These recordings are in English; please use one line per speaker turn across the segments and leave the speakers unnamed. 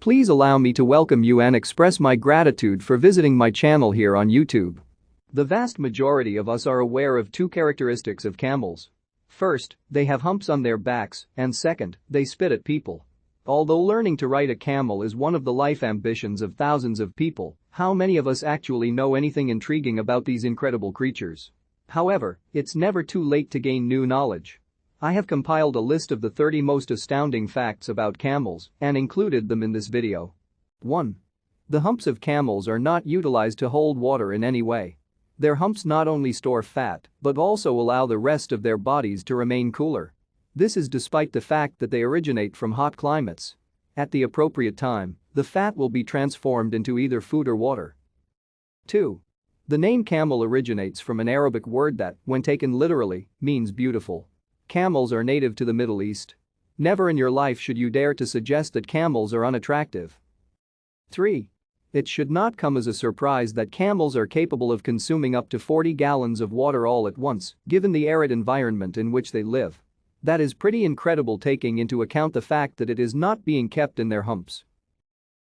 Please allow me to welcome you and express my gratitude for visiting my channel here on YouTube. The vast majority of us are aware of two characteristics of camels. First, they have humps on their backs, and second, they spit at people. Although learning to ride a camel is one of the life ambitions of thousands of people, how many of us actually know anything intriguing about these incredible creatures? However, it's never too late to gain new knowledge. I have compiled a list of the 30 most astounding facts about camels and included them in this video. 1. The humps of camels are not utilized to hold water in any way. Their humps not only store fat but also allow the rest of their bodies to remain cooler. This is despite the fact that they originate from hot climates. At the appropriate time, the fat will be transformed into either food or water. 2. The name camel originates from an Arabic word that, when taken literally, means beautiful. Camels are native to the Middle East. Never in your life should you dare to suggest that camels are unattractive. 3. It should not come as a surprise that camels are capable of consuming up to 40 gallons of water all at once, given the arid environment in which they live. That is pretty incredible taking into account the fact that it is not being kept in their humps.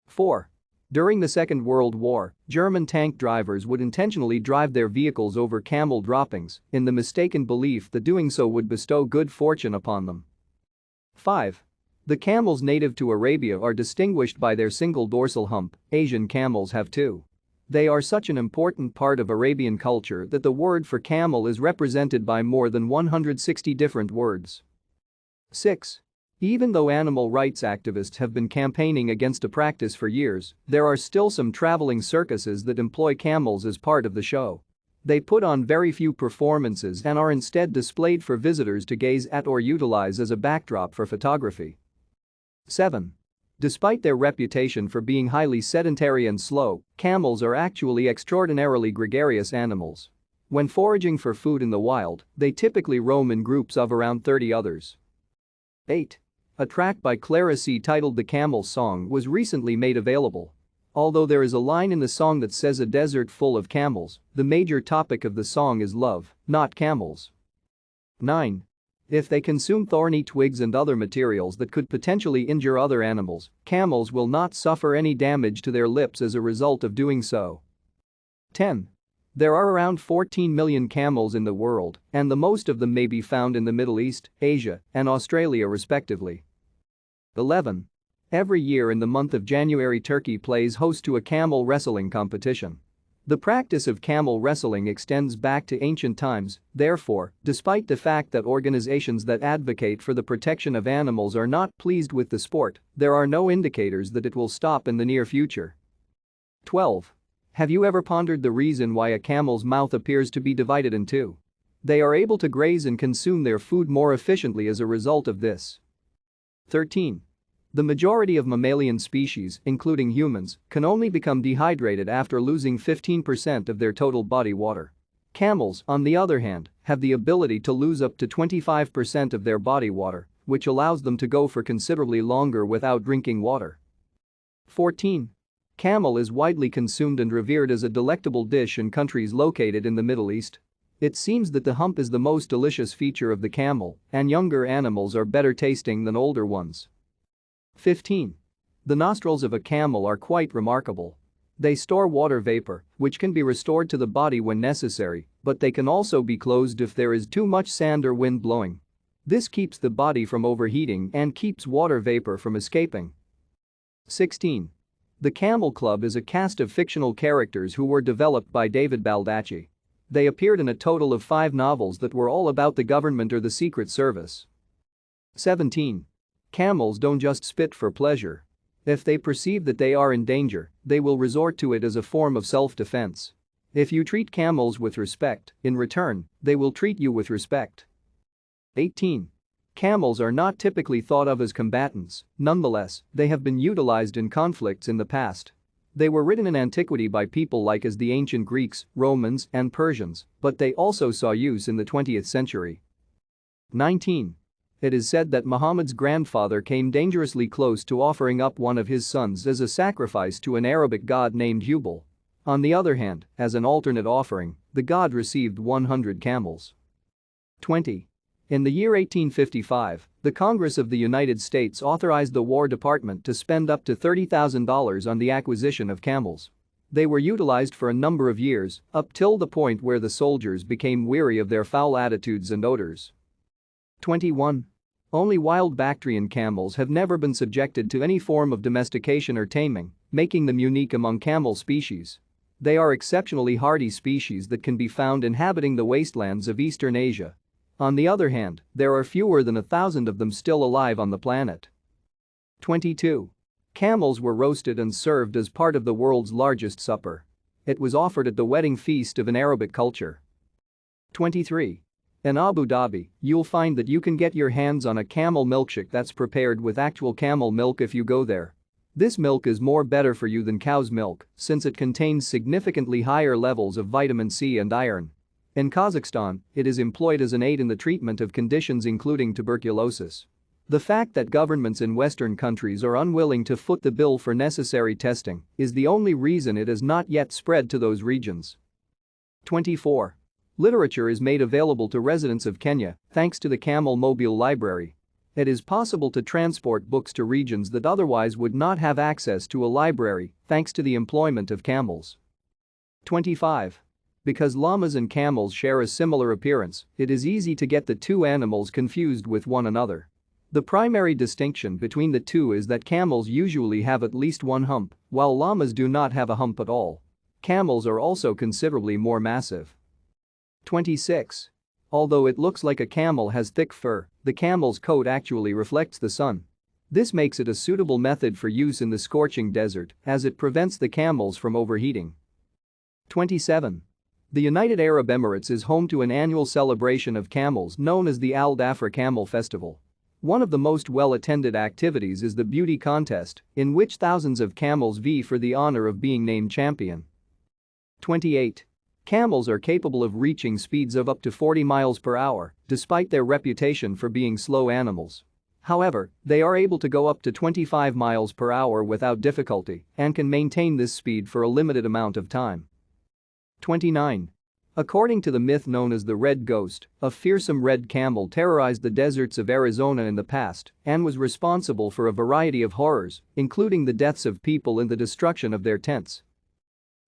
4. During the Second World War, German tank drivers would intentionally drive their vehicles over camel droppings in the mistaken belief that doing so would bestow good fortune upon them. 5. The camels native to Arabia are distinguished by their single dorsal hump. Asian camels have two. They are such an important part of Arabian culture that the word for camel is represented by more than 160 different words. 6. Even though animal rights activists have been campaigning against a practice for years, there are still some traveling circuses that employ camels as part of the show. They put on very few performances and are instead displayed for visitors to gaze at or utilize as a backdrop for photography. 7. Despite their reputation for being highly sedentary and slow, camels are actually extraordinarily gregarious animals. When foraging for food in the wild, they typically roam in groups of around 30 others. 8. A track by Clara C. titled The Camel Song was recently made available. Although there is a line in the song that says a desert full of camels, the major topic of the song is love, not camels. 9. If they consume thorny twigs and other materials that could potentially injure other animals, camels will not suffer any damage to their lips as a result of doing so. 10. There are around 14 million camels in the world, and the most of them may be found in the Middle East, Asia, and Australia respectively. 11. Every year in the month of January, Turkey plays host to a camel wrestling competition. The practice of camel wrestling extends back to ancient times, therefore, despite the fact that organizations that advocate for the protection of animals are not pleased with the sport, there are no indicators that it will stop in the near future. 12. Have you ever pondered the reason why a camel's mouth appears to be divided in two? They are able to graze and consume their food more efficiently as a result of this. 13. The majority of mammalian species, including humans, can only become dehydrated after losing 15% of their total body water. Camels, on the other hand, have the ability to lose up to 25% of their body water, which allows them to go for considerably longer without drinking water. 14. Camel is widely consumed and revered as a delectable dish in countries located in the Middle East. It seems that the hump is the most delicious feature of the camel, and younger animals are better tasting than older ones. 15. The nostrils of a camel are quite remarkable. They store water vapor, which can be restored to the body when necessary, but they can also be closed if there is too much sand or wind blowing. This keeps the body from overheating and keeps water vapor from escaping. 16. The Camel Club is a cast of fictional characters who were developed by David Baldacci. They appeared in a total of 5 novels that were all about the government or the Secret Service. 17. Camels don't just spit for pleasure. If they perceive that they are in danger, they will resort to it as a form of self-defense. If you treat camels with respect, in return, they will treat you with respect. 18. Camels are not typically thought of as combatants, nonetheless, they have been utilized in conflicts in the past. They were ridden in antiquity by people like as the ancient Greeks, Romans, and Persians, but they also saw use in the 20th century. 19. It is said that Muhammad's grandfather came dangerously close to offering up one of his sons as a sacrifice to an Arabic god named Hubal. On the other hand, as an alternate offering, the god received 100 camels. 20. In the year 1855, the Congress of the United States authorized the War Department to spend up to $30,000 on the acquisition of camels. They were utilized for a number of years, up till the point where the soldiers became weary of their foul attitudes and odors. 21. Only wild Bactrian camels have never been subjected to any form of domestication or taming, making them unique among camel species. They are exceptionally hardy species that can be found inhabiting the wastelands of Eastern Asia. On the other hand, there are fewer than 1,000 of them still alive on the planet. 22. Camels were roasted and served as part of the world's largest supper. It was offered at the wedding feast of an Arabic culture. 23. In Abu Dhabi, you'll find that you can get your hands on a camel milkshake that's prepared with actual camel milk if you go there. This milk is more better for you than cow's milk since it contains significantly higher levels of vitamin C and iron. In Kazakhstan, it is employed as an aid in the treatment of conditions including tuberculosis. The fact that governments in Western countries are unwilling to foot the bill for necessary testing is the only reason it has not yet spread to those regions. 24. Literature is made available to residents of Kenya thanks to the Camel Mobile Library. It is possible to transport books to regions that otherwise would not have access to a library thanks to the employment of camels. 25. Because llamas and camels share a similar appearance, it is easy to get the two animals confused with one another. The primary distinction between the two is that camels usually have at least one hump, while llamas do not have a hump at all. Camels are also considerably more massive. 26. Although it looks like a camel has thick fur, the camel's coat actually reflects the sun. This makes it a suitable method for use in the scorching desert as it prevents the camels from overheating. 27. The United Arab Emirates is home to an annual celebration of camels known as the Al Dhafra Camel Festival. One of the most well-attended activities is the beauty contest, in which thousands of camels vie for the honor of being named champion. 28. Camels are capable of reaching speeds of up to 40 miles per hour, despite their reputation for being slow animals. However, they are able to go up to 25 miles per hour without difficulty and can maintain this speed for a limited amount of time. 29. According to the myth known as the Red Ghost, a fearsome red camel terrorized the deserts of Arizona in the past and was responsible for a variety of horrors, including the deaths of people and the destruction of their tents.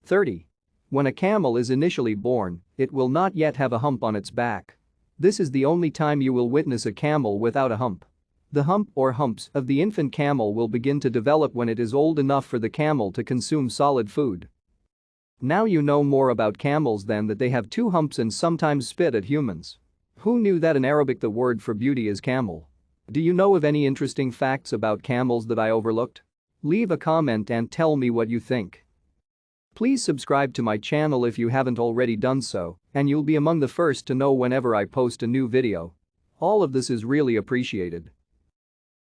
30. When a camel is initially born, it will not yet have a hump on its back. This is the only time you will witness a camel without a hump. The hump or humps of the infant camel will begin to develop when it is old enough for the camel to consume solid food. Now you know more about camels than that they have two humps and sometimes spit at humans. Who knew that in Arabic the word for beauty is camel? Do you know of any interesting facts about camels that I overlooked? Leave a comment and tell me what you think. Please subscribe to my channel if you haven't already done so, and you'll be among the first to know whenever I post a new video. All of this is really appreciated.